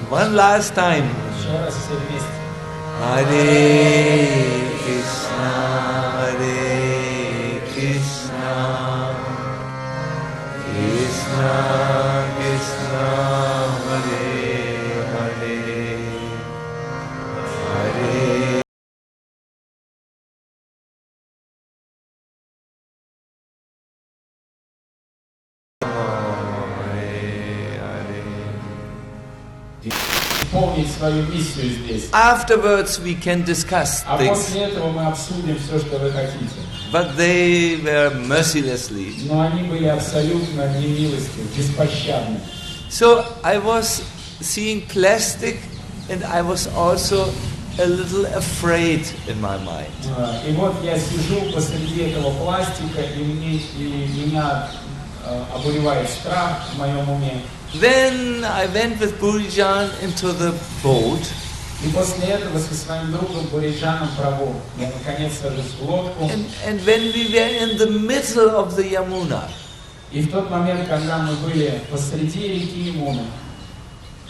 One last time. Hare Krishna, Hare Krishna, Krishna Krishna, Hare Hare, Hare исполнить свою миссию здесь. Afterwards we can discuss А things, после этого мы обсудим все, что вы хотите. but they were mercilessly. Но они были абсолютно немилостивы, беспощадны. So I was seeing plastic, and I was also a little afraid in my mind. И вот я сижу посреди этого пластика, и меня обуревает страх в моем уме. Then I went with Burijan into the boat. И после этого со своим другом Буриджаном Прабhu я наконец сажусь в лодку. And when we were in the middle of the Yamuna, И в тот момент, когда мы были посреди реки Ямуны,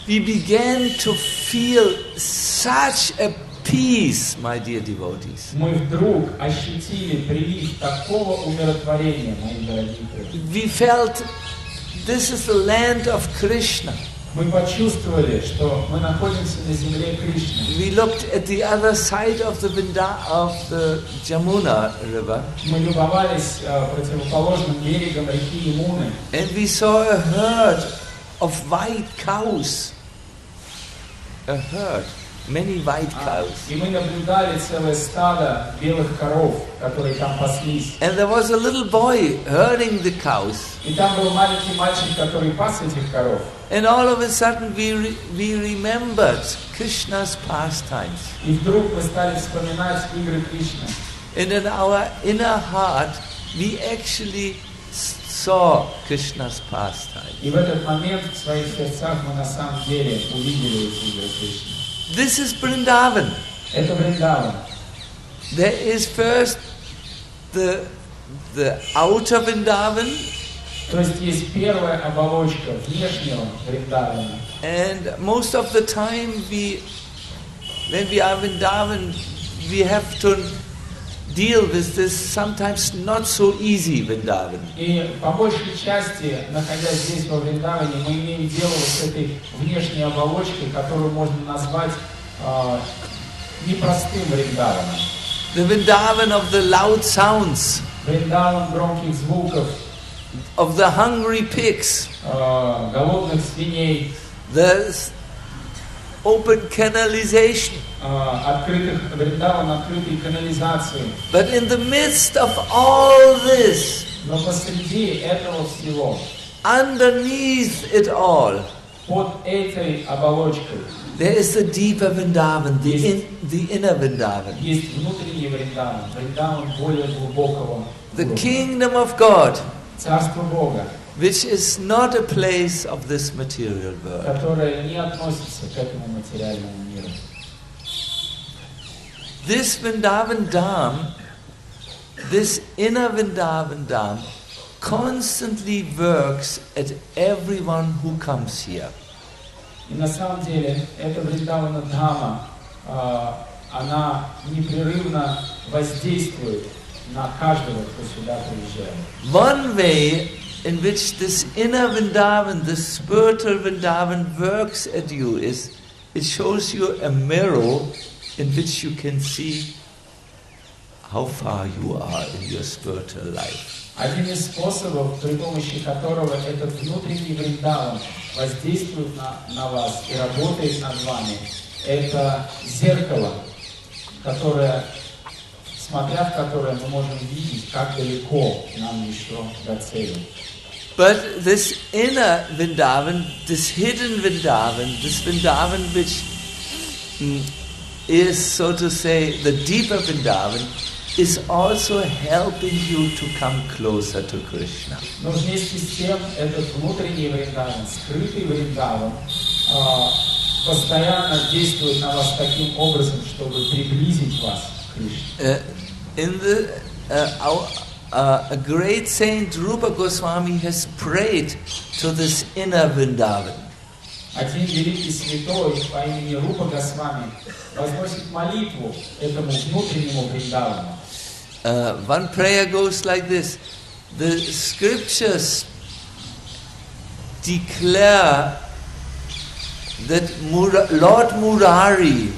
we began to feel such a peace, my dear devotees. мы вдруг ощутили прилив такого умиротворения, мои дорогие преданные. We felt this is the land of Krishna. Мы почувствовали, что мы находимся на земле Кришны. We looked at the other side of the Jamuna river. Мы любовались противоположным берегом реки Ямуны. And we saw a herd of white cows. A herd, many white cows. И мы наблюдали целое стадо белых коров, которые там паслись. And there was a little boy herding the cows. И там был маленький мальчик, который пас этих коров. And all of a sudden we remembered Krishna's pastimes. И вдруг мы стали вспоминать игры Кришны. And in our inner heart, we actually saw Krishna's pastimes. И в этот момент в своих сердцах мы на самом деле увидели эти игры Кришны. This is Vrindavan. Это Вриндаван. There is first the outer Vrindavan, То есть первая оболочка внешнего Вриндавана. and most of the time when we are Vrindavan, we have to deal with this sometimes not so easy Vrindavan. И по большей части, находясь здесь во Вриндаване, мы имеем дело с этой внешней оболочкой, которую можно назвать непростым Вриндаваном. The Vrindavan of the loud sounds, Вриндаван громких звуков, of the hungry pigs, голодных свиней, the open canalization. Вриндаван открытой канализации. But in the midst of all this, Но посреди этого всего, underneath it all, под этой оболочкой, there is the deeper Vrindavan, the inner Vrindavan. есть внутренний Вриндаван, Вриндаван более глубокого The уровня. kingdom of God, Царство Бога, which is not a place of this material world. которое не относится к этому материальному миру. This Vrindavan Dham, this inner Vrindavan Dham, constantly works at everyone who comes here. И на самом деле, эта Вриндавана Дхама, она непрерывно воздействует на каждого, кто сюда приезжает. One way in which this inner Vrindavan, this spiritual Vrindavan works at you is, it shows you a mirror in which you can see how far you are in your spiritual life. Один из способов, при помощи которого этот внутренний Вриндаван воздействует на вас и работает над вами, это зеркало, которое, смотря в которое мы можем видеть, как далеко нам еще до цели. But this inner Vrindavan, this hidden Vrindavan, this Vrindavan which is, so to say, the deeper Vrindavan, is also helping you to come closer to Krishna. Но вместе с тем этот внутренний Вриндаван, скрытый Вриндаван, постоянно действует на вас таким образом, чтобы приблизить вас к Кришне. A great saint Rupa Goswami has prayed to this inner Vrindavan. Один великий святой по имени Рупа Госвами возносит молитву этому внутреннему Вриндавану. One prayer goes like this: the scriptures declare that Lord Murari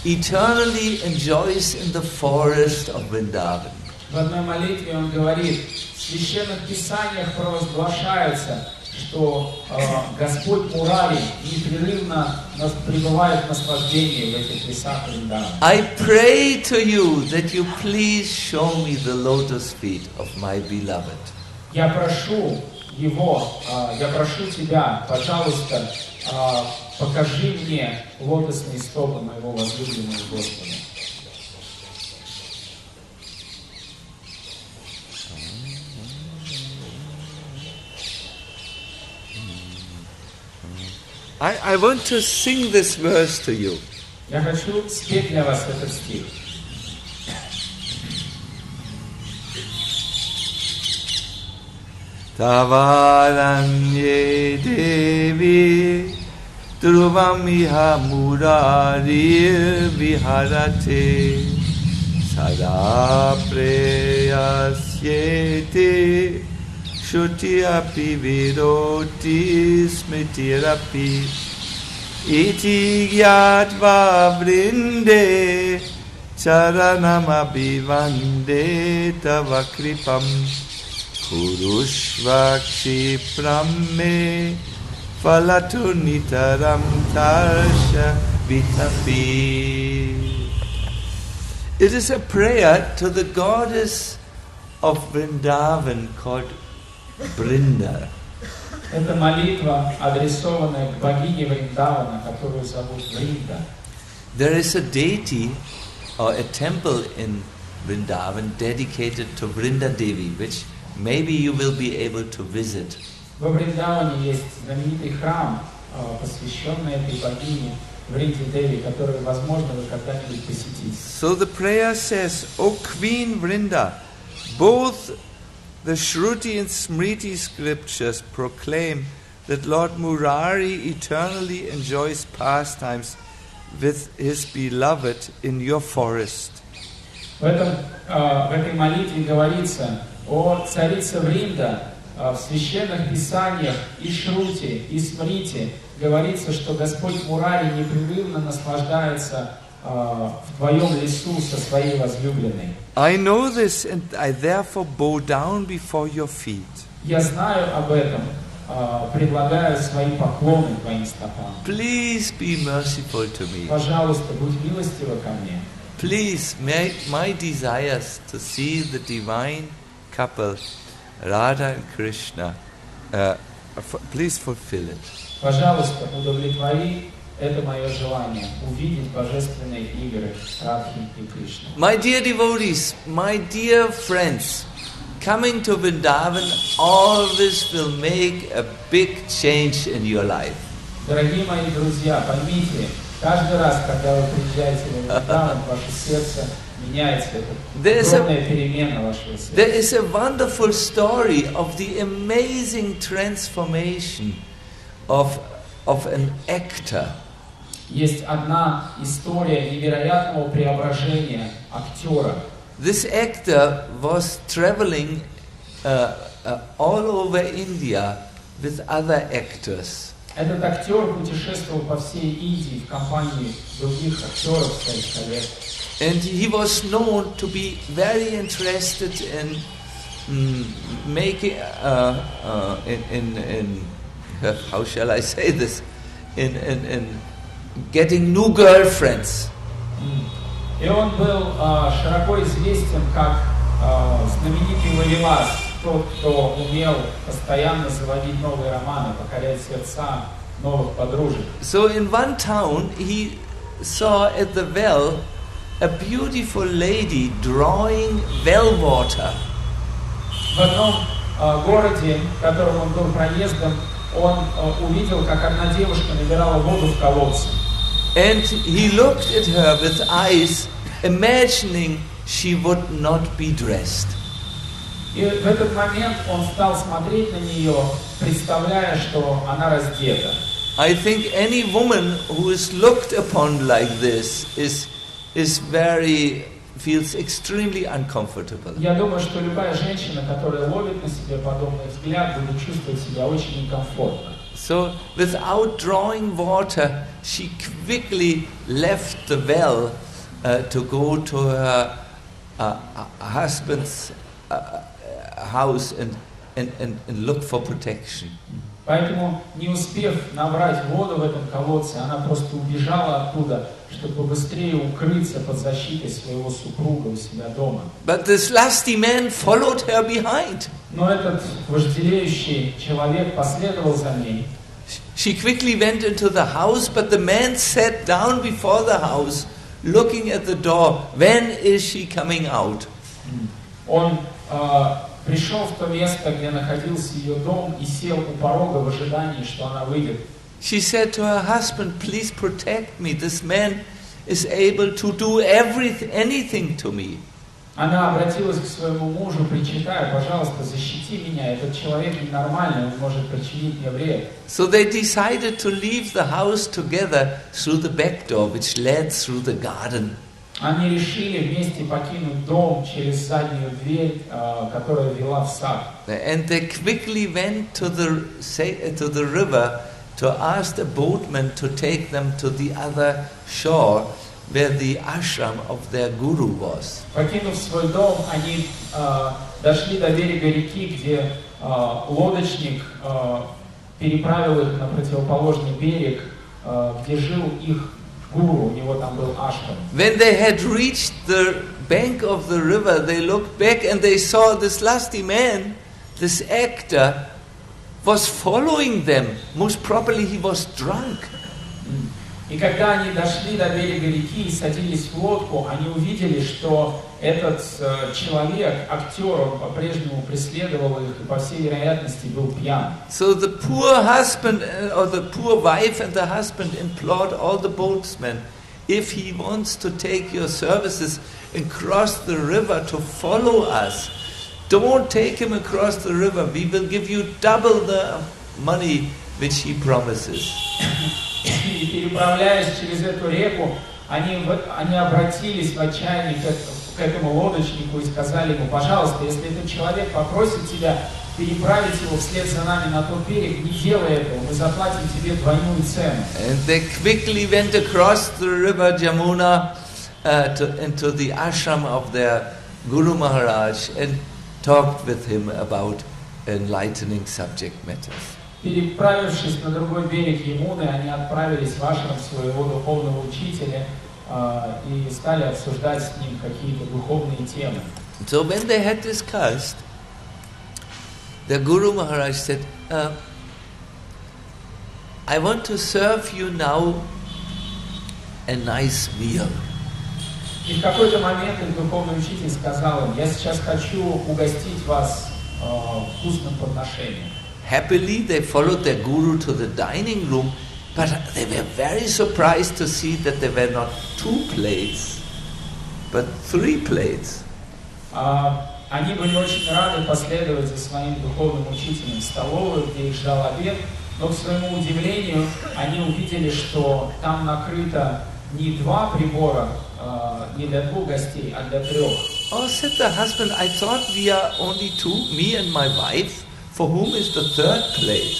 eternally enjoys in the forest of Vrindavan. В одной молитве он говорит: в священных писаниях провозглашается, что Господь Мурари непрерывно пребывает в наслаждении в этих лесах Вриндавана. I pray to you that you please show me the lotus feet of my beloved. Я прошу тебя, пожалуйста, покажи мне лотосные стопы моего возлюбленного Господа. I want to sing this verse to you. Я хочу спеть для вас этот стих. Tavaranye Devi Druvamiha Murari Viharate Sada Preyasyete Shuti api viroti smitirapi iti gyatva vrinde charanamabhivande tava kripam kurushvakshi pramme falatu nitaram tarsha vitapi. It is a prayer to the goddess of Vrindavan called Vrinda. Это молитва, адресованная к богине Вриндавана, которую зовут Вринда. There is a deity or a temple in Vrindavan dedicated to Vrinda Devi, which maybe you will be able to visit. Во Вриндаване есть знаменитый храм, посвященный этой богине Вринде Деви, который, возможно, вы когда-нибудь посетите. So the prayer says, O Queen Vrinda, both the Shruti and Smriti scriptures proclaim that Lord Murari eternally enjoys pastimes with his beloved in your forest. В этой молитве говорится о царице Вринда. В священных писаниях и Шрути, и Смрити говорится, что Господь Мурари непрерывно наслаждается в твоем лесу со своей возлюбленной. I know this and I therefore bow down before your feet. Я знаю об этом, предлагаю свои поклоны твоим стопам. Please be merciful to me. Пожалуйста, будь милостива ко мне. Please make my desires to see the divine couple Radha and Krishna, please fulfill it. Пожалуйста, удовлетвори это мое желание увидеть божественные игры Радхи и Кришны. My dear devotees, my dear friends, coming to Vrindavan always will make a big change in your life. Дорогие мои друзья, поймите, каждый раз, когда вы приезжаете в Вриндаван, ваше сердце меняется, это огромная перемена вашего сердца. There is a wonderful story of the amazing transformation of an actor. Есть одна история невероятного преображения актера. This actor was traveling all over India with other actors. Этот актер путешествовал по всей Индии в компании других актеров, своих коллег. And he was known to be very interested in making, how shall I say this, in getting new girlfriends. И он был широко известен как знаменитый ловелас, тот, кто умел постоянно заводить новые романы, покорять сердца новых подружек. So in one town he saw at the well a beautiful lady drawing well water. В одном городе, в котором он был проездом, он увидел, как одна девушка набирала воду в колодце. And he looked at her with eyes, imagining she would not be dressed. И в этот момент он стал смотреть на нее, представляя, что она раздета. I think any woman who is looked upon like this feels extremely uncomfortable. Я думаю, что любая женщина, которая ловит на себе подобный взгляд, будет чувствовать себя очень некомфортно. So, without drawing water, she quickly left the well to go to her husband's house and look for protection. Поэтому, не успев набрать воду в этом колодце, она просто убежала оттуда, чтобы быстрее укрыться под защитой своего супруга у себя дома. But this lusty man followed her behind. Но этот вожделеющий человек последовал за ней. She quickly went into the house, but the man sat down before the house, looking at the door. When is she coming out? Он пришел в то место, где находился ее дом, и сел у порога в ожидании, что она выйдет. She said to her husband, "Please protect me. This man is able to do anything to me." Она обратилась к своему мужу, причитая: «Пожалуйста, защити меня. Этот человек ненормальный, он может причинить мне вред». So they decided to leave the house together through the back door, which led through the garden. Они решили вместе покинуть дом через заднюю дверь, которая вела в сад. And they quickly went to the river to ask the boatman to take them to the other shore, where the ashram of their guru was. Покинув свой дом, они дошли до берега реки, где лодочник переправил их на противоположный берег, где жил их гуру, у него там был ашрам. When they had reached the bank of the river, they looked back and they saw this lusty man, this actor, was following them. Most probably he was drunk. И когда они дошли до берега реки и садились в лодку, они увидели, что этот человек, актер, он по-прежнему преследовал их и, по всей вероятности, был пьян. So the poor husband or the poor wife and the husband implored all the boatsmen, if he wants to take your services and cross the river to follow us, don't take him across the river. We will give you double the money which he promises. И переправляясь через эту реку, они обратились в отчаянии к этому лодочнику и сказали ему: «Пожалуйста, если этот человек попросит тебя переправить его вслед за нами на тот берег, не делай этого, мы заплатим тебе двойную цену». And they quickly went across the river Jamuna into the ashram of their Guru Maharaj and talked with him about enlightening subject matters. Переправившись на другой берег Ямуны, они отправились в ашрам своего духовного учителя и стали обсуждать с ним какие-то духовные темы. So when they had discussed, the Guru Maharaj said, I want to serve you now a nice meal. И в какой-то момент их духовный учитель сказал им: «Я сейчас хочу угостить вас вкусным подношением». Happily, they followed their guru to the dining room, but they were very surprised to see that there were not 2 plates, but 3 plates. Они были очень рады последовать за своим духовным учителем в столовую, где их ждал обед, но, к своему удивлению, они увидели, что там накрыто не 2 прибора, не для 2 гостей, а для 3. Oh, said the husband, I thought we are only 2, me and my wife. For whom is the 3rd plate?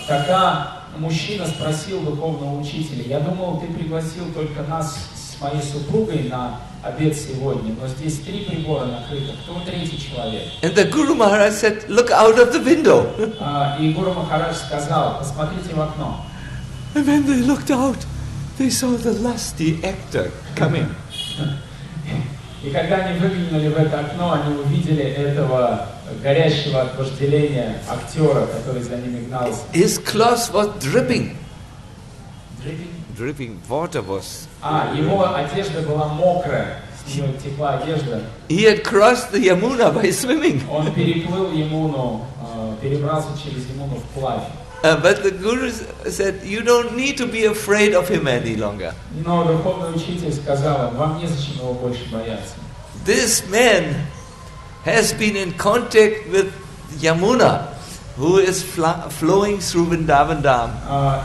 Тогда мужчина спросил духовного учителя: «Я думал, ты пригласил только нас с моей супругой на обед сегодня, но здесь 3 прибора накрыто. Кто 3-й человек?» And the Guru Maharaj said, look out of the window. И Гуру Махарадж сказал: «Посмотрите в окно». And when they looked out, they saw the lusty actor coming. И когда они выглянули в это окно, они увидели этого горящего от вожделения актера, который за ними гнался. His clothes was dripping. dripping water was. Его одежда была мокрая, с нее текла одежда. He had crossed the Yamuna by swimming. Он переплыл Ямуну, перебрался через Ямуну вплавь. But the Guru said, you don't need to be afraid of him any longer. Но духовный учитель сказал, вам незачем его больше бояться. This man has been in contact with Yamuna, who is flowing through Vrindavan Dham.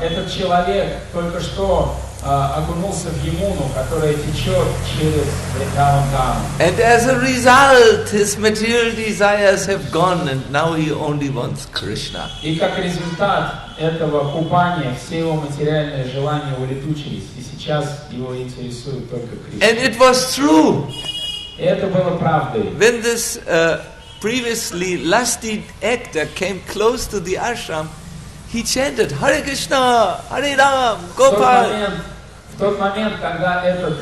Этот человек только что окунулся в Ямуну, которая течет через Вриндаван Dham. And as a result, his material desires have gone, and now he only wants Krishna. И как результат этого купания все его материальные желания улетучились, и сейчас его интересует только Кришна. And it was true. И это было правдой. When this previously lusty actor came close to the ashram, he chanted Hare Krishna, Hare Ram, Gopal. В тот момент, когда этот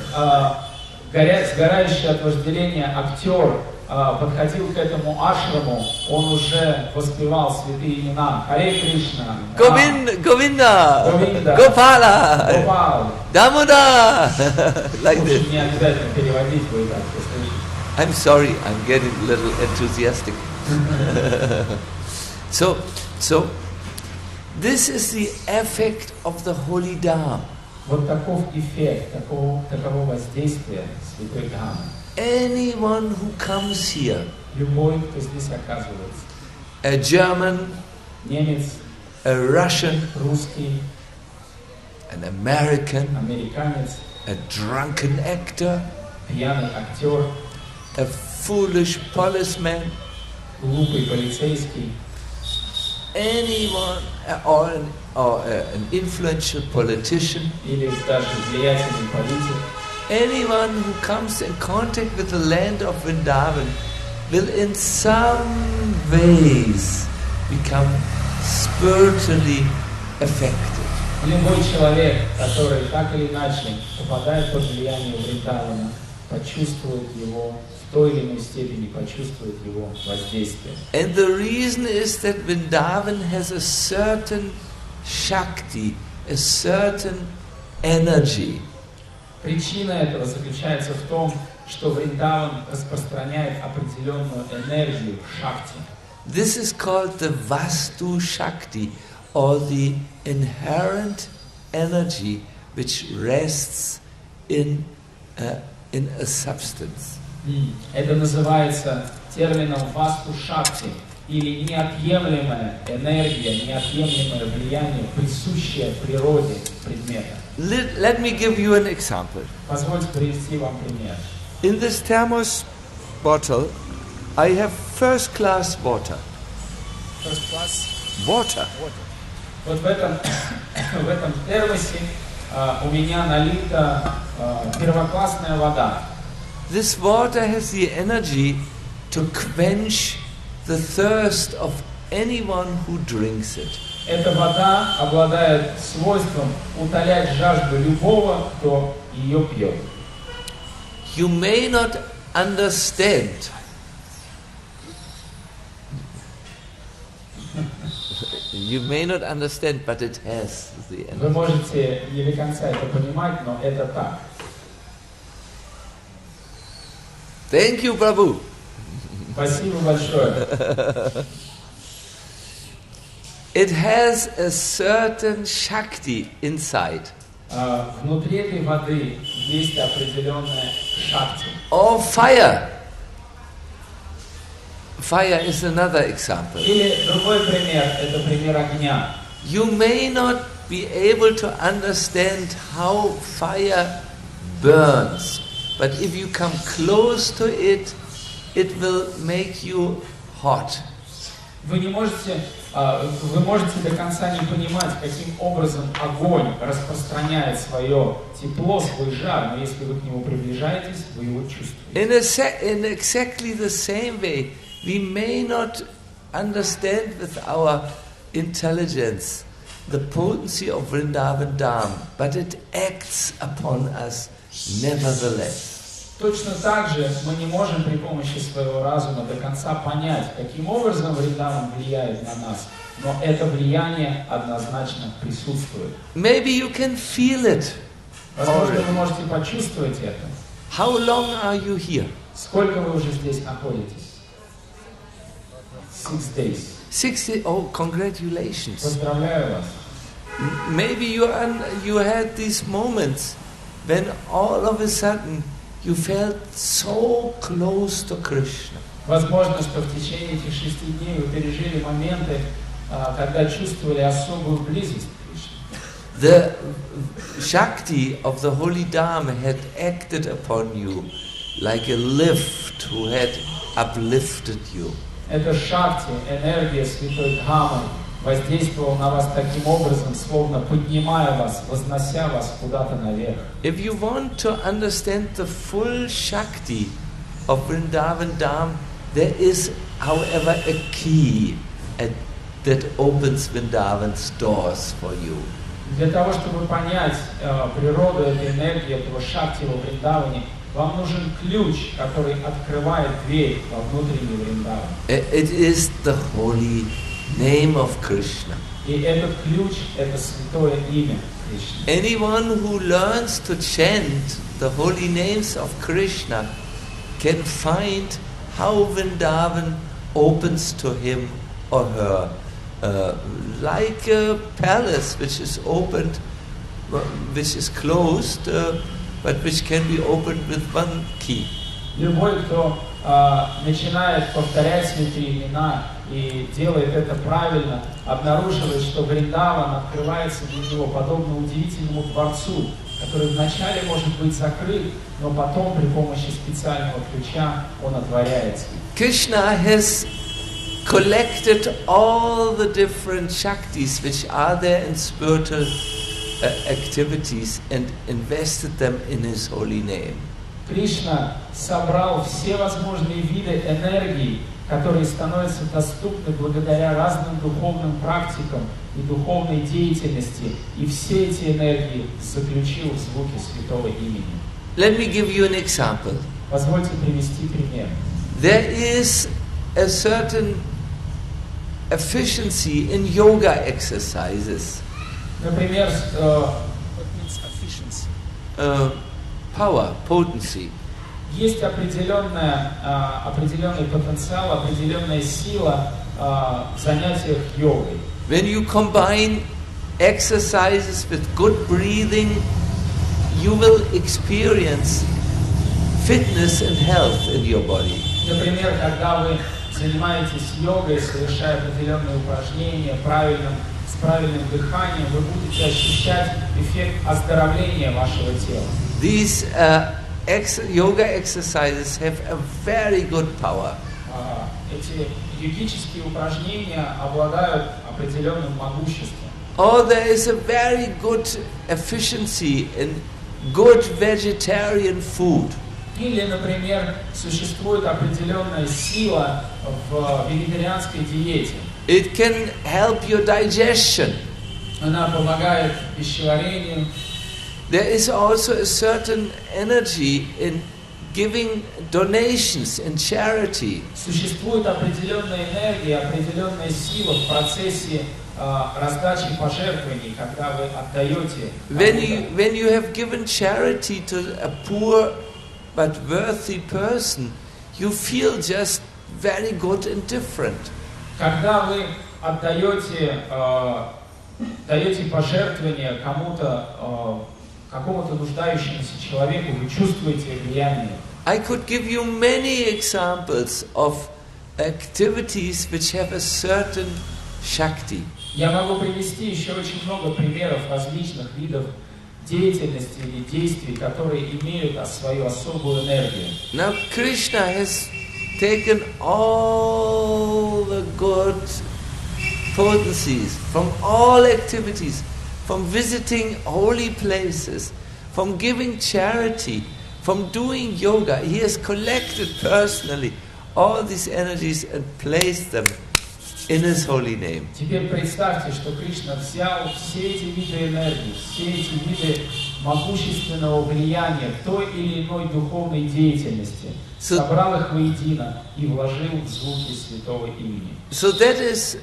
сгорающий от вожделения актер подходил к этому ашраму, он уже воспевал святые имена Харе Кришна, Govinda, Говинда, Gopala, Гопал. Damoda, like this. Не обязательно переводить, вы и так слышите. I'm sorry, I'm getting a little enthusiastic. So, this is the effect of the holy Dham. Вот таков эффект, таково воздействие святой Дхаммы. Anyone who comes here, Любой, кто здесь оказывается, a German, немец, a Russian, русский, an American, американец, a drunken actor, пьяный актер, a foolish policeman, глупый полицейский, anyone or an influential politician, или даже влиятельный политик, anyone who comes in contact with the land of Vrindavan will in some ways become spiritually affected. любой человек, который так или иначе попадает под влияние Вриндавана, почувствует его, в той или иной степени почувствует его воздействие. And the reason is that Vrindavan has a certain Shakti, a certain energy. Причина этого заключается в том, что Вриндаван распространяет определенную энергию шакти. This is called the Vastu Shakti, or the inherent energy which rests in a substance. Это называется термином Васту Шакти, или неотъемлемая энергия, неотъемлемое влияние, присущее природе предмета. Let me give you an example. Позвольте привести вам пример. In this thermos bottle, I have first class water. First class Water. Вот в этом термосе у меня налита первоклассная вода. This water has the energy to quench the thirst of anyone who drinks it. Эта вода обладает свойством утолять жажду любого, кто ее пьет. You may not understand. You may not understand, but it has the Вы energy. можете не до конца это понимать, но это так. Thank you, Prabhu. Спасибо большое. It has a certain Shakti inside. Внутри этой воды есть определенная шакти. Or fire. Fire is another example. Или другой пример, это пример огня. You may not be able to understand how fire burns, but if you come close to it, it will make you hot. Вы можете до конца не понимать, каким образом огонь распространяет свое тепло, свой жар, но если вы к нему приближаетесь, вы его чувствуете. In exactly the same way, we may not understand with our intelligence the potency of Vrindavan Dham, but it acts upon us nevertheless. Точно так же мы не можем при помощи своего разума до конца понять, каким образом Вриндаван влияет на нас, но это влияние однозначно присутствует. Maybe you can feel it. Возможно, вы можете почувствовать это. How long are you here? Сколько вы уже здесь находитесь? 6 days. 60. Oh, congratulations. Поздравляю вас. Maybe you had these moments when all of a sudden you felt so close to Krishna. Возможно, что в течение этих 6 дней вы пережили моменты, когда чувствовали особую близость к Кришне. The Shakti of the Holy Dharma had acted upon you like a lift who had uplifted you. Эта шакти, энергия Святой Дхаммы, воздействовала на вас таким образом, словно поднимая вас, вознося вас куда-то наверх. If you want to understand the full Shakti of Vrindavan Dham, there is, however, a key that opens Vrindavan's doors for you. Для того, чтобы понять природу этой энергии, этого шакти во Вриндаване, вам нужен ключ, который открывает дверь во внутренний Вриндаван. It is the holy name of Krishna. И этот ключ – это святое имя Кришны. Anyone who learns to chant the holy names of Krishna can find how Vrindavan opens to him or her. Like a palace which is opened, which is closed, but which can be opened with one key. Любой, кто начинает повторять святые имена и делает это правильно, обнаруживает, что Вриндаван открывается для него подобно удивительному дворцу, который вначале может быть закрыт, но потом при помощи специального ключа он отворяется. Krishna has collected all the different Shaktis which are there in spiritual activities and invested them in His holy name. Кришна собрал все возможные виды энергии, которые становятся доступны благодаря разным духовным практикам и духовной деятельности, и все эти энергии заключил в звуке святого имени. Let me give you an example. Позвольте привести пример. There is a certain efficiency in yoga exercises. Например, Power, potency. есть определенный потенциал, определенная сила в занятиях йогой. When you combine exercises with good breathing, you will experience fitness and health in your body. Например, когда вы занимаетесь йогой, совершая определенные упражнения с правильным дыханием, вы будете ощущать эффект оздоровления вашего тела. These yoga exercises have a very good power. Эти йогические упражнения обладают определенным могуществом. Or there is a very good efficiency in good vegetarian food. Или, например, существует определенная сила в вегетарианской диете. It can help your digestion. Она помогает пищеварению. There is also a certain energy in giving donations in charity. Существует определенная энергия, определенная сила в процессе раздачи пожертвований, когда вы отдаете. When you have given charity to a poor but worthy person, you feel just very good and different. Когда вы даете пожертвования какому-то нуждающемуся человеку, вы чувствуете влияние. I could give you many examples of activities which have a certain Shakti. Я могу привести еще очень много примеров различных видов деятельности или действий, которые имеют свою особую энергию. Now Krishna has taken all the good potencies from all activities, from visiting holy places, from giving charity, from doing yoga. He has collected personally all these energies and placed them in His holy name. Теперь представьте, что Кришна взял все эти виды энергии, все эти виды могущественного влияния той или иной духовной деятельности, собрал их воедино и вложил в звуки святого имени. So that is,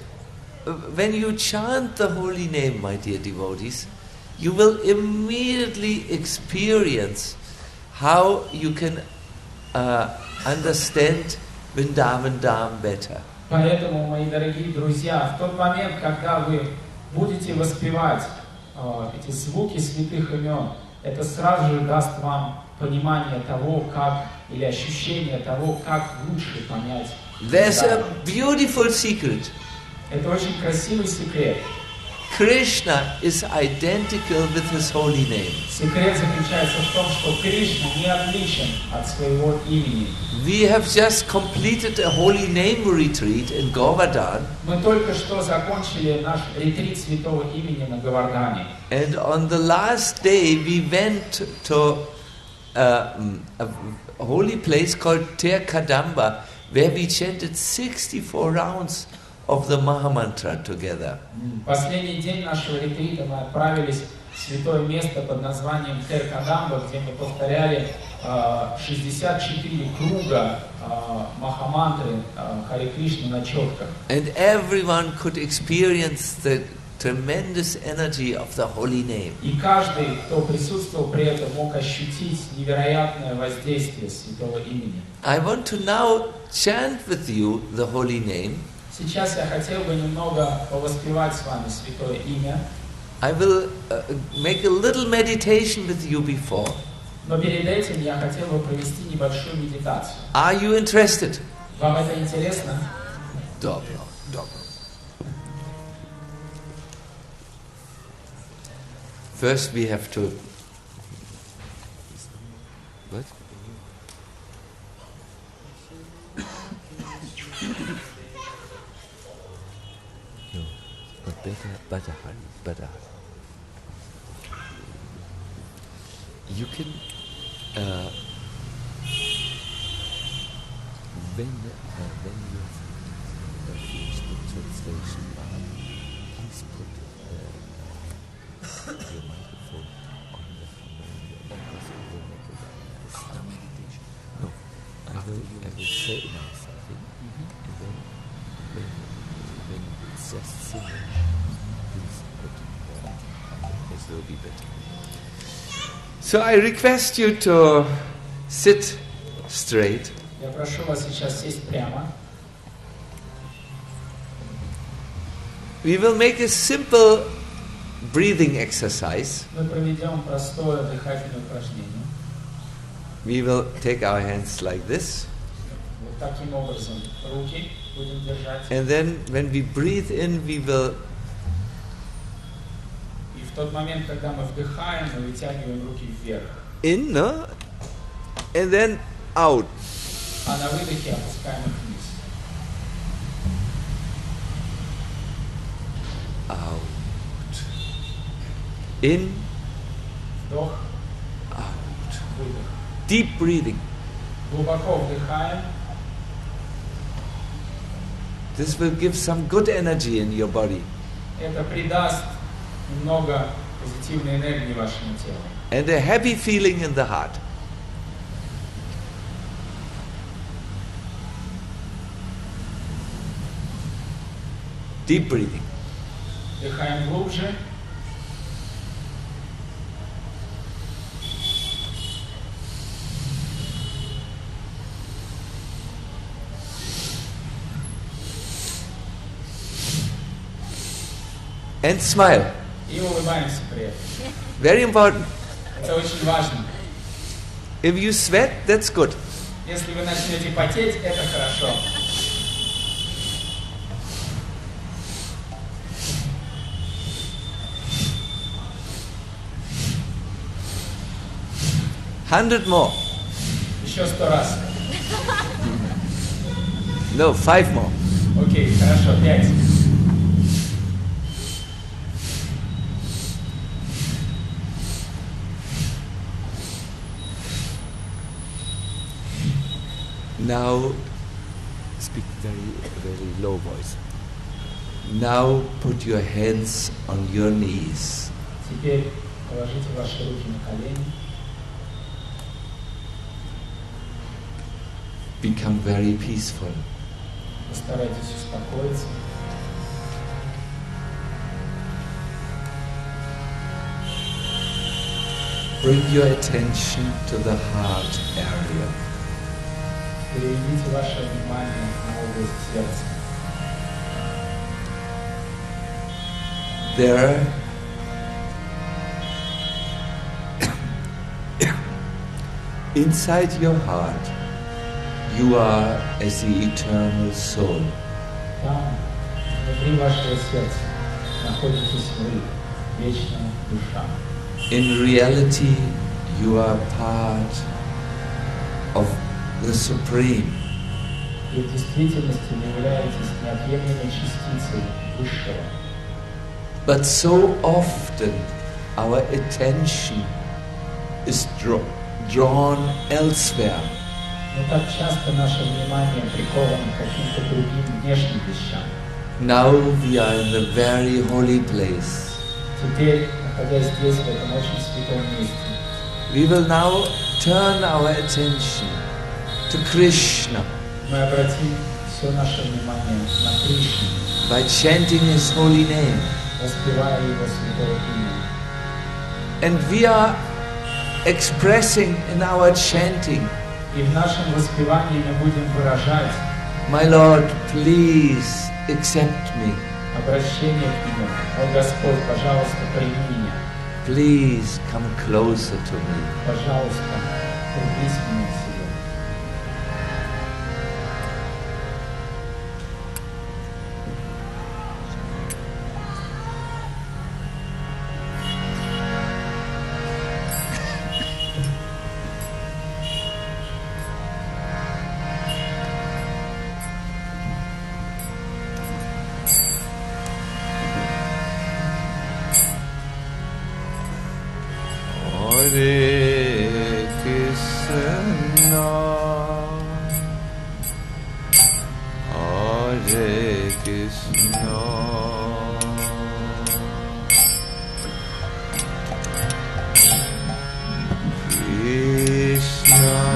when you chant the holy name, my dear devotees, you will immediately experience how you can understand Vrindavan Dham better. Поэтому, мои дорогие друзья, в тот момент, когда вы будете воспевать эти звуки святых имен, это сразу же даст вам понимание того, как, или ощущение того, как лучше понять. There's a beautiful secret. Это очень красивый секрет. Krishna is identical with his holy name. Секрет заключается в том, что Кришна не отличен от своего имени. We have just completed a holy name retreat in Govardhan. Мы только что закончили наш ретрит святого имени на Говардхане. And on the last day we went to a holy place called Ter Kadamba, where we chanted 64 rounds of the Mahamantra together. Последний день нашего ретрита мы отправились в святое место под названием Тер Кадамба, где мы повторяли 64 круга Махамантры Харе Кришны на четках. And everyone could experience the tremendous energy of the holy name. И каждый, кто присутствовал при этом, мог ощутить невероятное воздействие святого имени. I want to now chant with you the holy name. Сейчас я хотел бы немного повоспевать с вами святое имя. I will make a little meditation with you before. Но перед этим я хотел бы провести небольшую медитацию. Are you interested? Вам это интересно? Dobro, dobro. First we have to... What? No, but better hurry. You can... when you finish the translation, please put your microphone on the because it will make a meditation. No, I will say now something, and then when it's just singing, please put it will be better. So I request you to sit straight. Я прошу вас сейчас сесть прямо. We will make a simple breathing exercise. Мы проведем простое дыхательное упражнение. We will take our hands like this. Вот таким образом руки будем держать. And then when we breathe in, we will... И в тот момент, когда мы вдыхаем, мы вытягиваем руки вверх. In, no? And then out. А на выдохе опускаем их вниз. Out. In. Вдох. Out. Выдох. Deep breathing. Глубоко вдыхаем. This will give some good energy in your body. Это придаст немного позитивной энергии вашему телу. And a happy feeling in the heart. Deep breathing. Вдыхаем глубже. And smile. И улыбаемся при этом. Very important. Это очень важно. If you sweat, that's good. Если вы начнете потеть, это хорошо. $100 more. Еще 100 раз. No, 5 more. Окей, хорошо, 5. Now, speak very low voice. Now put your hands on your knees. Теперь Положите ваши руки на колени. Become very peaceful. Постарайтесь успокоиться. Bring your attention to the heart area. Переведите ваше внимание на область сердца. There, inside your heart, you are as the eternal soul. Там, внутри вашего сердца, находитесь вы, вечная душа. In reality, you are part of the Supreme. И в действительности вы являетесь неотъемлемой частицей Высшего. But so often our attention is drawn elsewhere. Но так часто наше внимание приковано к каким-то другим внешним вещам. Now we are in the very holy place. Теперь, находясь здесь, в этом очень святом месте, We will now turn our attention to Krishna мы обратим все наше внимание на Кришну, by chanting His holy name. воспевая Его святое имя. And we are expressing in our chanting, И в нашем воспевании мы будем выражать My Lord, please accept me. обращение к Нему. О Господь, пожалуйста, прими меня. Please come closer to me. Пожалуйста, приблизь меня к себе. Hare Krishna, Hare Krishna, Krishna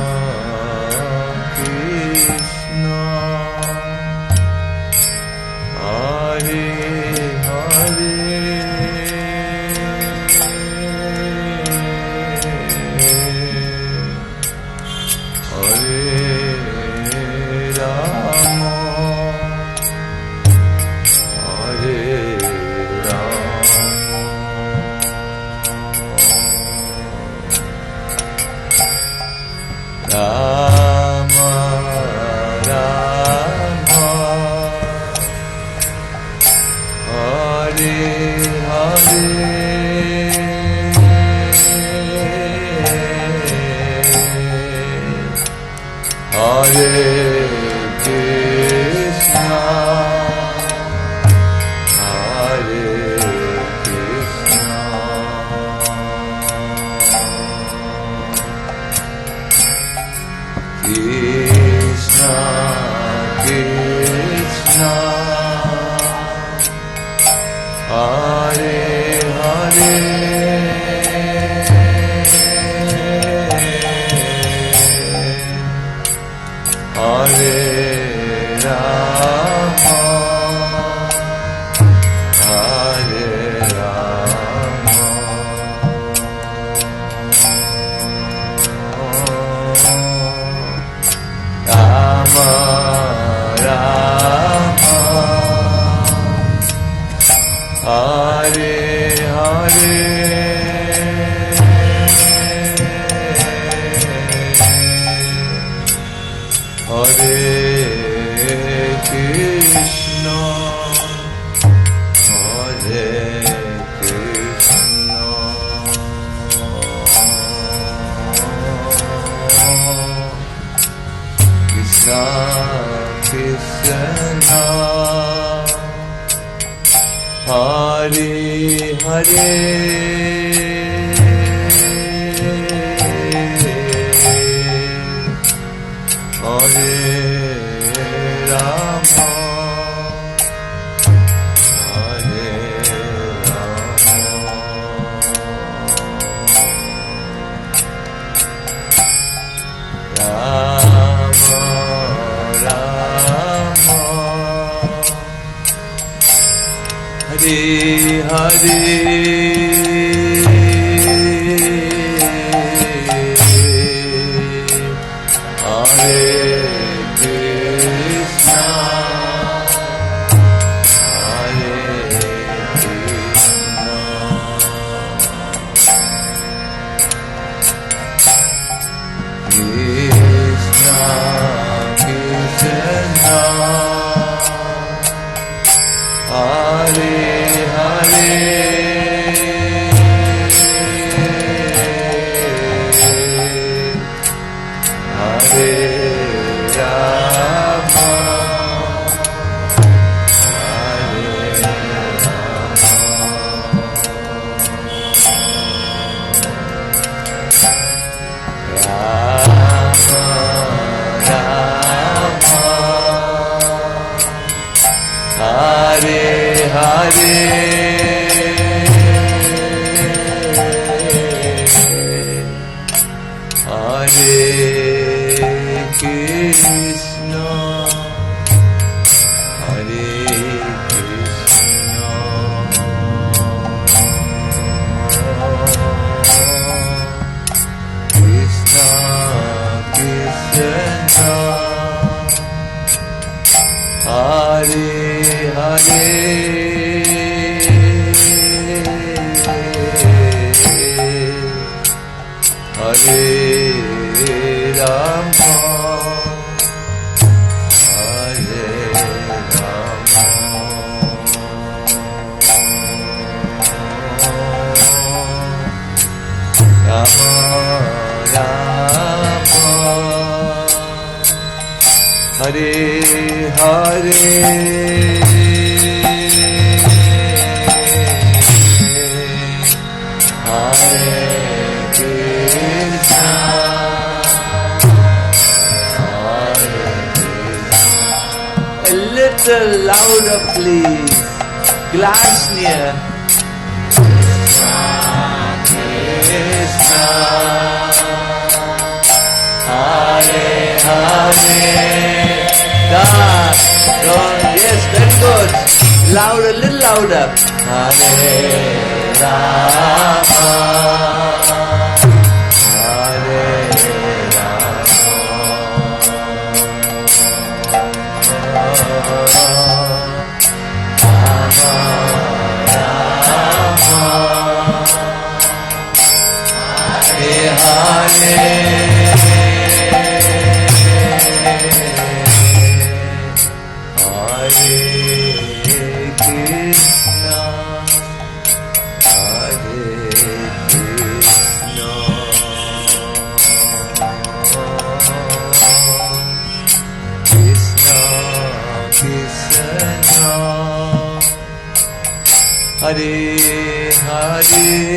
Krishna, Hare Hare Hare Louder, please. Glass near. Krishna, Hare Hare. Yes, very good. Louder, little louder. Hare Rama, Hare Hare Hare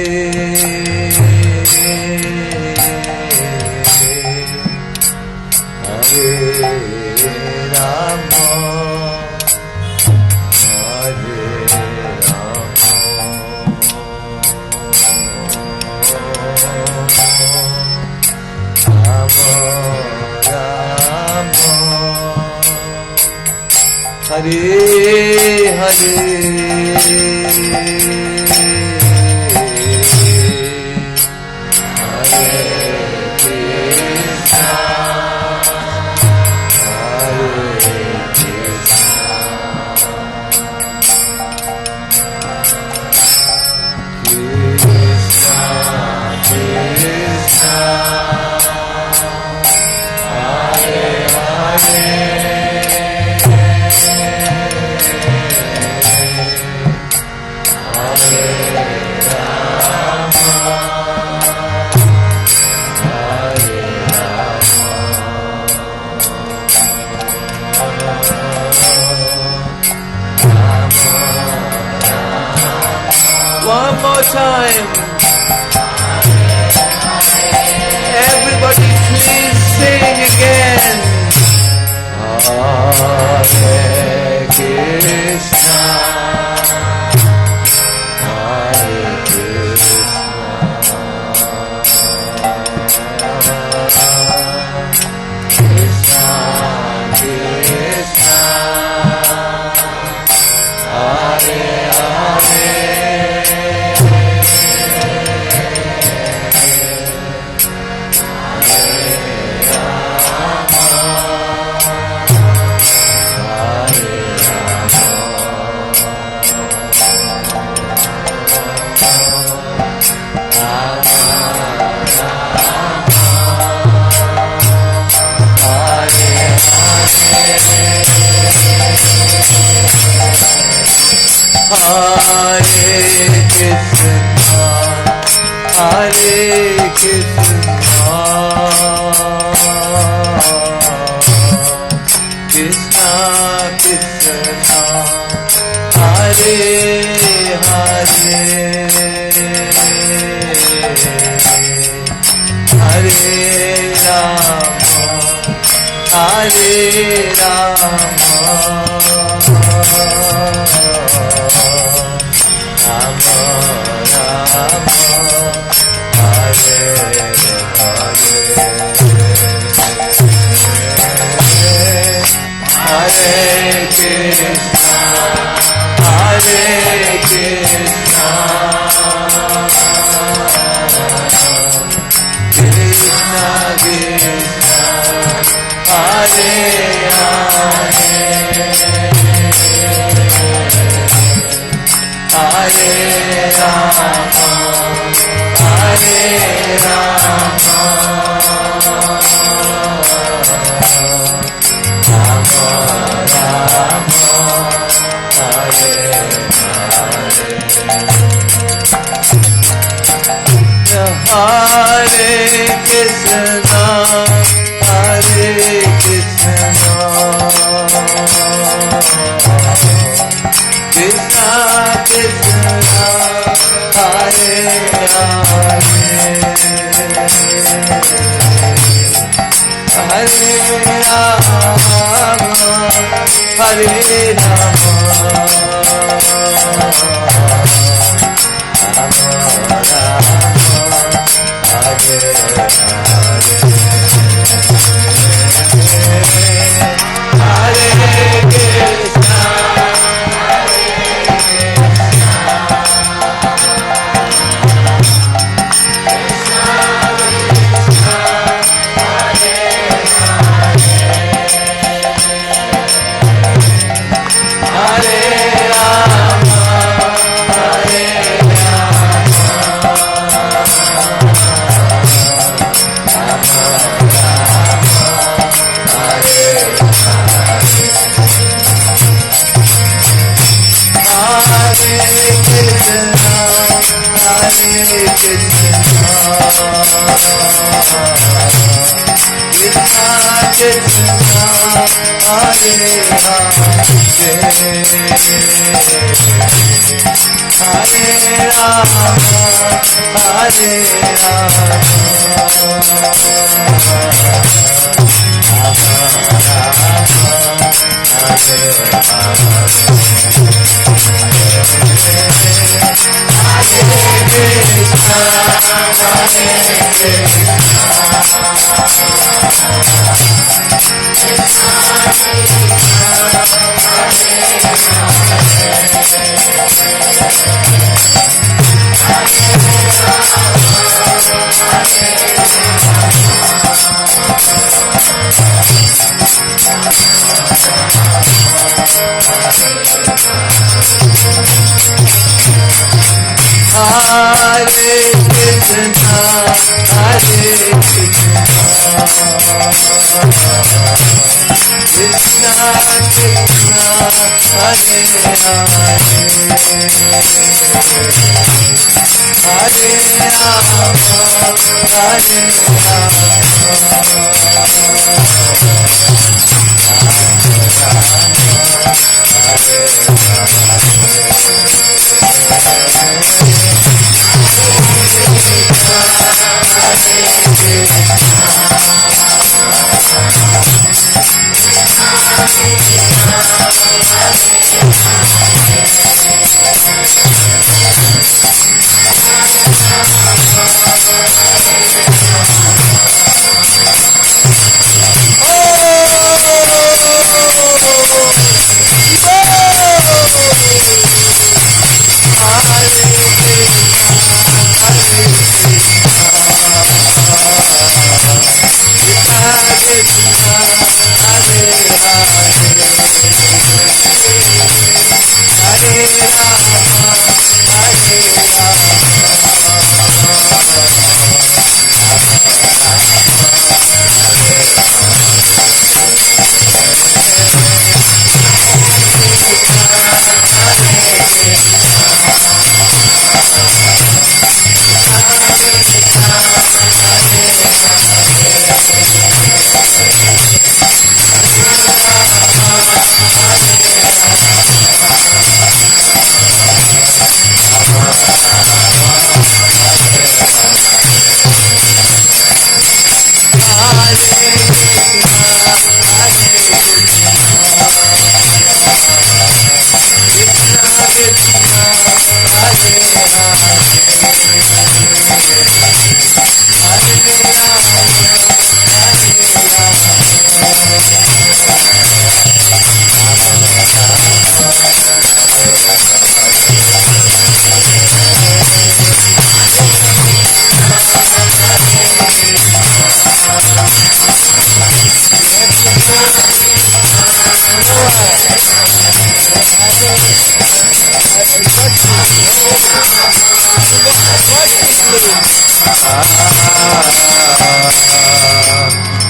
Hare Rama Hare Rama Rama Rama Hare Hare One more time. Everybody please sing again. Hare Krishna, Hare Krishna, Krishna Krishna, Hare Hare.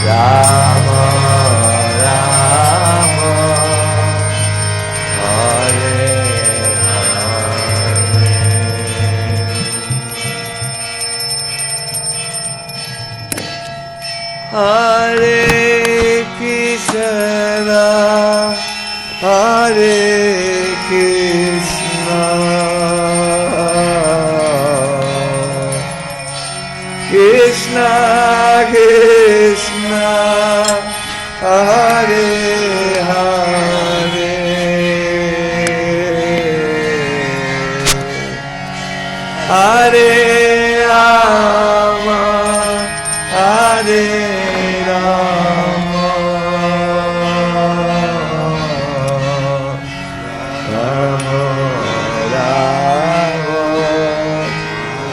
Rama Rama Hare Hare Krishna Hare Krishna Krishna Krishna Hare Hare Hare Rama Hare Rama Rama Rama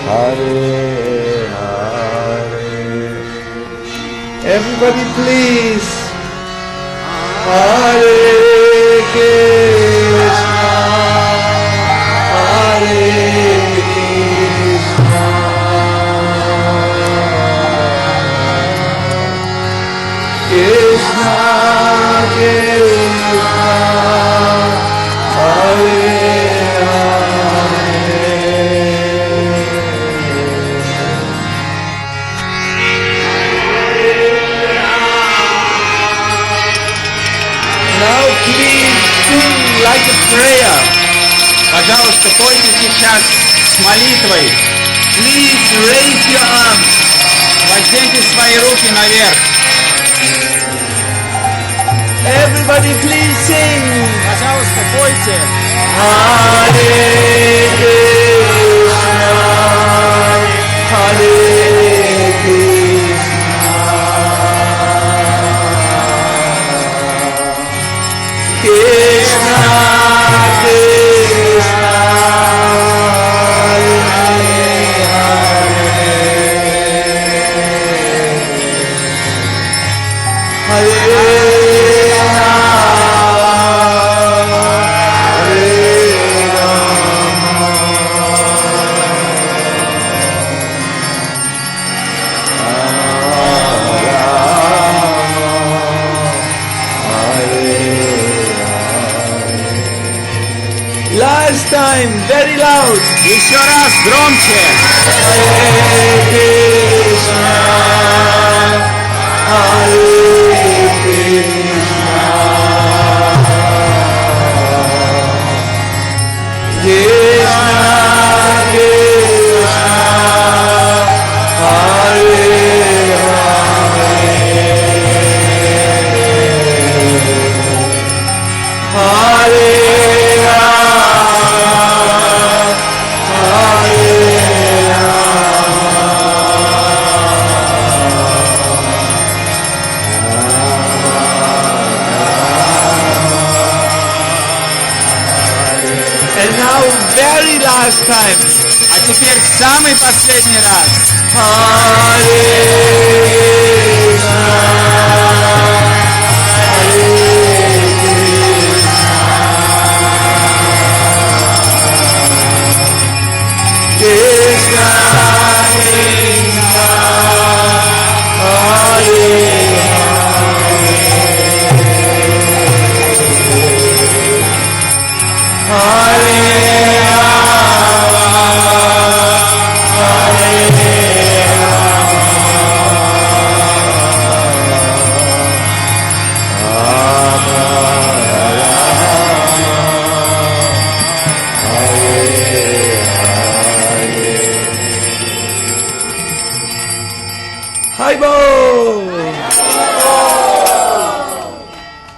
Hare Everybody please. Hare Krishna, Hare Krishna, Krishna Krishna, Hare like a prayer. Пожалуйста, пойте сейчас с молитвой. Please raise your arms. Поднимите свои руки наверх. Everybody please sing. Пожалуйста, пойте. Hare Krishna, Hare Krishna, Krishna Krishna, Hare Hare, Hare Last time, very loud. Еще раз, громче. Hare Krishna, Hare Krishna, Krishna Krishna, Hare Hare, Hare very last time. А теперь самый последний раз. Hare Krishna, Hare Krishna, Krishna Krishna, Hare Hare.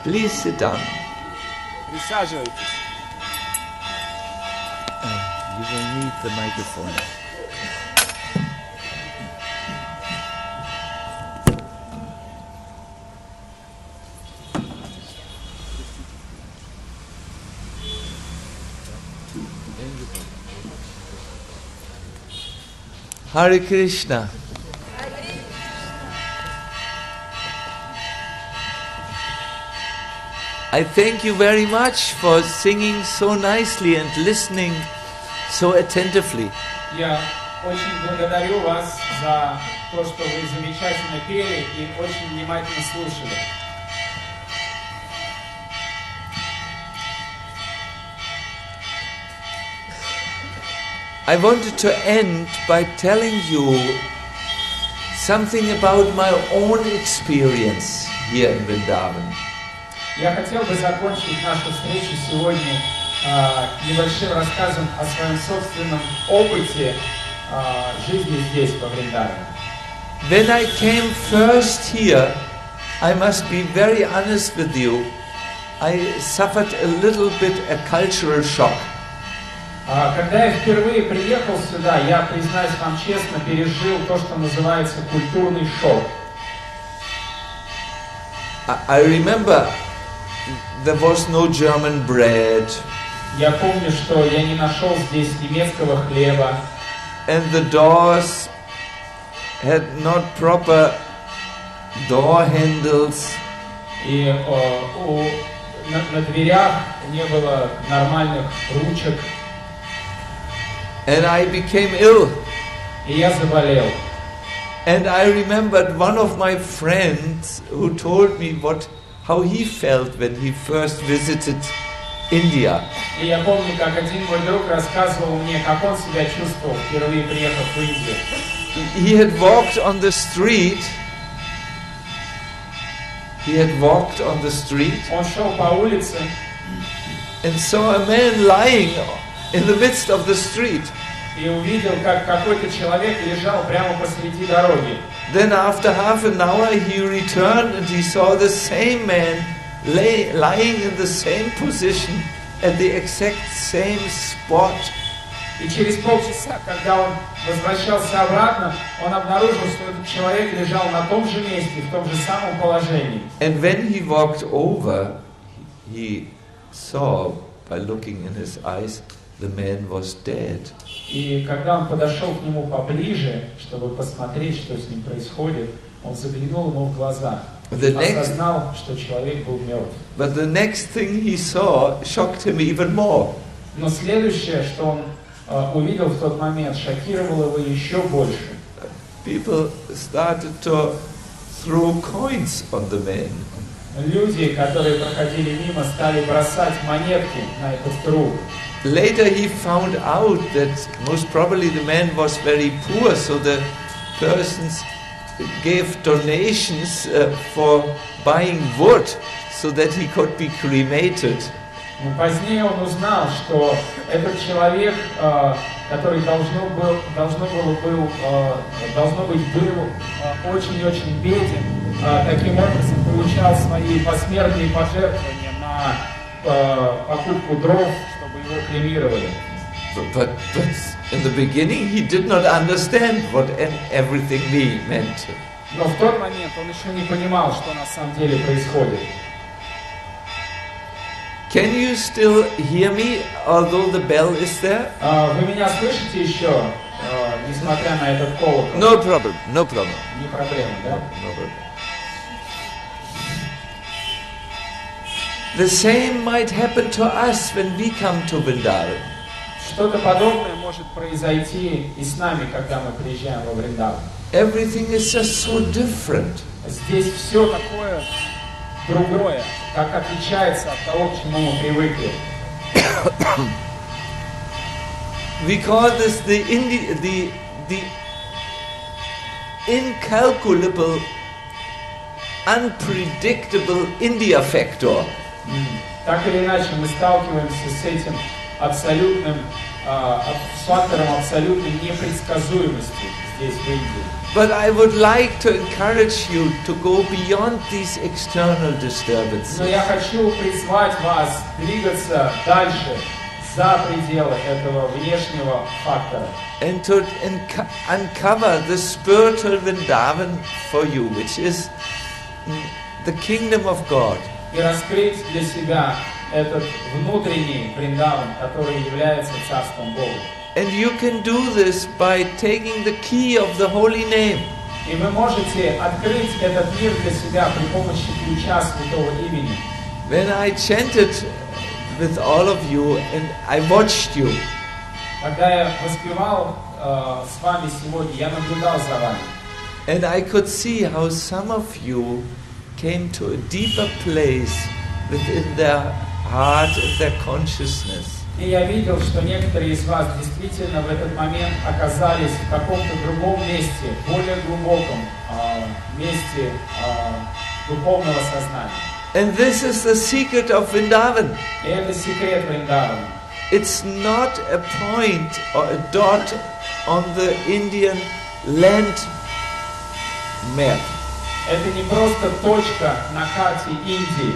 Please sit down. Присаживайтесь. You will need the microphone. Hare Krishna. I thank you very much for singing so nicely and listening so attentively. Я очень благодарю вас за то, что вы замечательно пели и очень внимательно слушали. I wanted to end by telling you something about my own experience here in Vrindavan. Я хотел бы закончить нашу встречу сегодня небольшим рассказом о своем собственном опыте жизни здесь, во Вриндаване. When I came first here, I must be very honest with you, I suffered a little bit a cultural shock. Когда я впервые приехал сюда, я, признаюсь вам честно, пережил то, что называется культурный шок. I remember there was no German bread. Я помню, что я не нашел здесь немецкого хлеба. And the doors had not proper door handles. И на дверях не было нормальных ручек. And I became ill. И я заболел. And I remembered one of my friends who told me how he felt when he first visited India. И я помню, как один мой друг рассказывал мне, как он себя чувствовал, впервые приехав в Индию. He had walked on the street. Он шел по улице. And saw a man lying in the midst of the street. И увидел, как какой-то человек лежал прямо посреди дороги. Then after half an hour he returned and he saw the same man lying in the same position at the exact same spot. И через полчаса, когда он возвращался обратно, он обнаружил, что этот человек лежал на том же месте, в том же самом положении. And when he walked over, he saw, by looking in his eyes, the man was dead. И когда он подошел к нему поближе, чтобы посмотреть, что с ним происходит, он заглянул ему в глаза. Осознал, что человек был мертв. But the next thing he saw shocked him even more. Но следующее, что он увидел в тот момент, шокировало его еще больше. People started to throw coins on the man. Люди, которые проходили мимо, стали бросать монетки на этот труп. Later he found out that most probably the man was very poor, so the persons gave donations for buying wood so that he could be cremated. Позднее он узнал, что этот человек, который должно быть был очень-очень беден, таким образом получал свои посмертные пожертвования на покупку дров, чтобы его кремировали. But in the beginning he did not understand what everything meant. Но в тот момент он еще не понимал, что на самом деле происходит. Can you still hear me, although the bell is there? Вы меня слышите еще, несмотря на этот колокол? No problem, no problem. Не проблема, да? No problem. The same might happen to us when we come to Vrindavan. Что-то подобное может произойти и с нами, когда мы приезжаем во Вриндаван. Everything is just so different. Здесь все такое другое, как отличается от того, к чему мы привыкли. We call this the incalculable, unpredictable India factor. Так или иначе, мы сталкиваемся с этим с фактором абсолютной непредсказуемости здесь, в Индии. But I would like to encourage you to go beyond these external disturbances. Но я хочу призвать вас двигаться дальше, за пределы этого внешнего фактора. And to uncover the spiritual Vrindavan for you, which is the kingdom of God. И раскрыть для себя этот внутренний Вриндаван, который является Царством Бога. And you can do this by taking the key of the holy name. И вы можете открыть этот мир для себя при помощи ключа Святого Имени. When I chanted with all of you and I watched you, Когда я воспевал с вами сегодня, я наблюдал за вами. And I could see how some of you came to a deeper place within their heart and their consciousness. И я видел, что некоторые из вас действительно в этот момент оказались в каком-то другом месте, более глубоком месте духовного сознания. And this is the secret of Vrindavan. И это секрет Вриндавана. It's not a point or a dot on the Indian land map. Это не просто точка на карте Индии.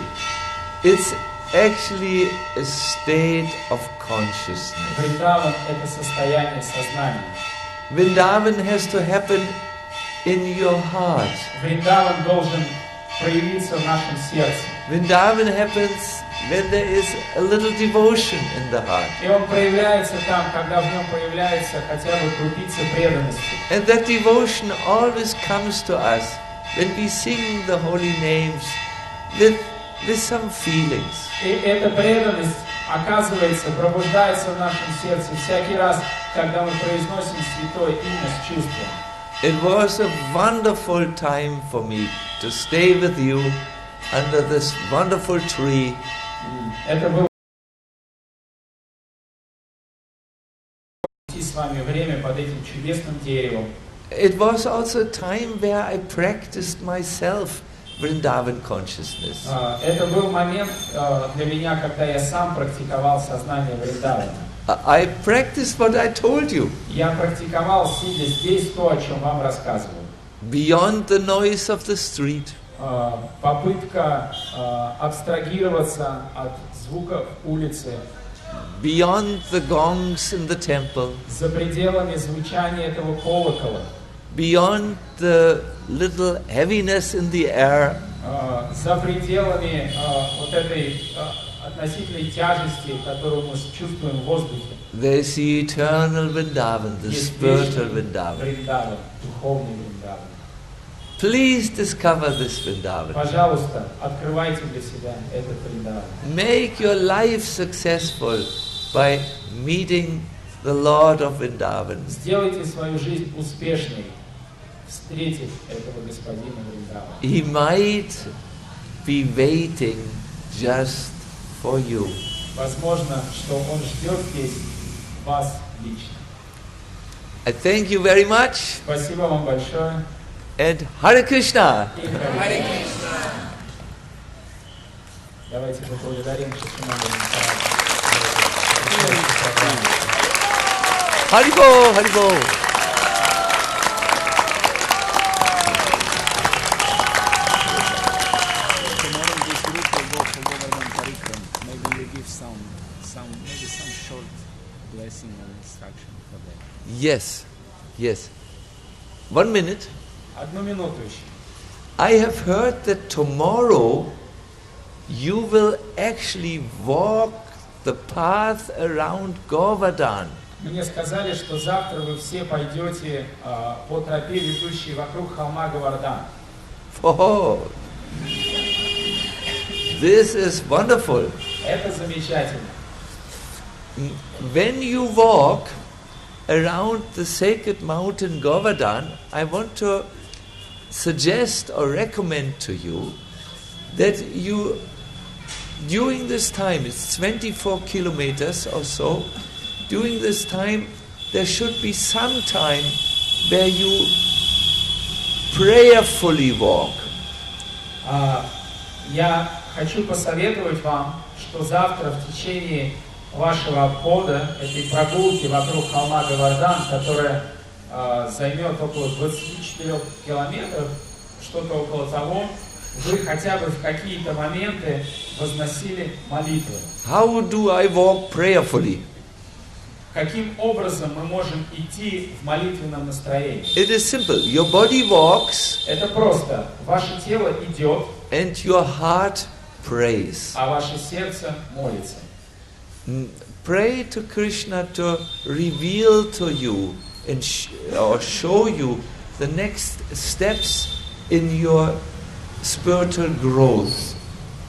It's actually a state of consciousness. Вриндаван – это состояние сознания. Vrindavan has to happen in your heart. Вриндаван должен проявиться в нашем сердце. Vrindavan happens when there is a little devotion in the heart. И он проявляется там, когда в нем появляется хотя бы крупица преданности. And that devotion always comes to us when we sing the holy names with some feelings. И эта преданность, оказывается, пробуждается в нашем сердце всякий раз, когда мы произносим святое имя с чувством. It was a wonderful time for me to stay with you under this wonderful tree. Это было с вами время под этим чудесным деревом. It was also a time where I practiced myself Vrindavan consciousness. Это был момент для меня, когда я сам практиковал сознание Вриндавана. I practiced what I told you. Я практиковал, сидя здесь, то, о чем вам рассказывал. Beyond the noise of the street. Попытка абстрагироваться от звуков улицы. Beyond the gongs in the temple. За пределами звучания этого колокола. Beyond the little heaviness in the air. За пределами вот этой относительной тяжести, которую мы чувствуем в воздухе. There is the eternal Vrindavan, the spiritual Vrindavan. Вриндаван, духовный Вриндаван. Please discover this Vrindavan. Пожалуйста, открывайте для себя этот Вриндаван. Make your life successful by meeting the Lord of Vrindavan. Сделайте свою жизнь успешной, встретив этого господина Вриндавана. He might be waiting just for you. Возможно, что он ждет здесь вас лично. I thank you very much. Спасибо вам большое. And Hare Krishna. Харе Кришна. Давайте поблагодарим Шачинандану Свами. Haribol, Haribol. Tomorrow this group will go for Govardhan Parikram. Maybe you give some short blessing or instruction for them. Yes, yes. 1 minute. Одну минуту еще. I have heard that tomorrow you will actually walk the path around Govardhan. Мне сказали, что завтра вы все пойдете по тропе, ведущей вокруг холма Говардан. Oh, this is wonderful. Это замечательно. When you walk around the sacred mountain Govardhan, I want to suggest or recommend to you that you, during this time, it's 24 kilometers or so, during this time there should be some time where you prayerfully walk. Я хочу посоветовать вам, что завтра в течение вашего обхода, этой прогулки вокруг холма Говардан, которая займет около 24 километров, что-то около того, вы хотя бы в какие-то моменты возносили молитвы. How do I walk prayerfully? Каким образом мы можем идти в молитвенном настроении? It is simple. Your body walks Это просто. Ваше тело идет, and your heart prays. а ваше сердце молится. Pray to Krishna to reveal to you and or show you the next steps in your spiritual growth.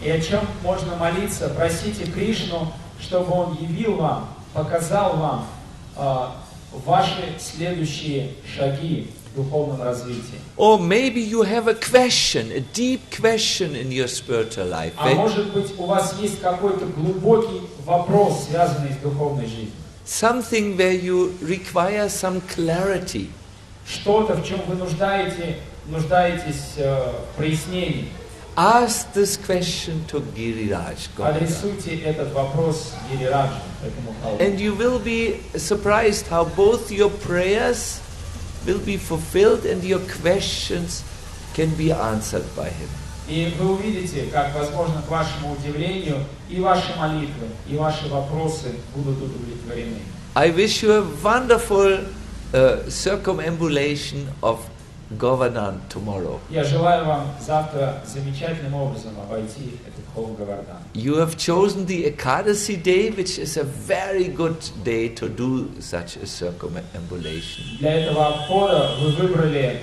И о чем можно молиться? Просите Кришну, чтобы Он явил вам, показал вам ваши следующие шаги в духовном развитии. Or maybe you have a question, a deep question in your spiritual life. А может быть, у вас есть какой-то глубокий вопрос, связанный с духовной жизнью. Something where you require some clarity. Что-то, в чем вы нуждаетесь в прояснении. Ask this question to Giriraj God. Адресуйте этот вопрос Гирираджу, этому Халку. And you will be surprised how both your prayers will be fulfilled and your questions can be answered by him. И вы увидите, как, возможно, к вашему удивлению, и ваши молитвы, и ваши вопросы будут удовлетворены. I wish you a wonderful circumambulation of Govardhan tomorrow. Я желаю вам завтра замечательным образом обойти этот холм Говардан. You have chosen the Ekadasi day, which is a very good day to do such a circumambulation. Для этого обхода вы выбрали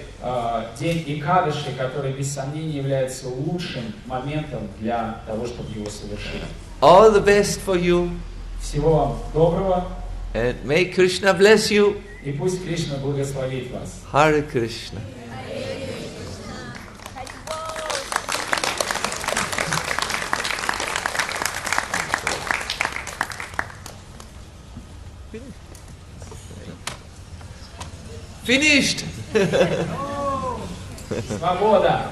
день Экадаши, который без сомнения является лучшим моментом для того, чтобы его совершить. All the best for you. Всего вам доброго. And may Krishna bless you. И пусть Кришна благословит вас. Hare Krishna. Finished! Свобода!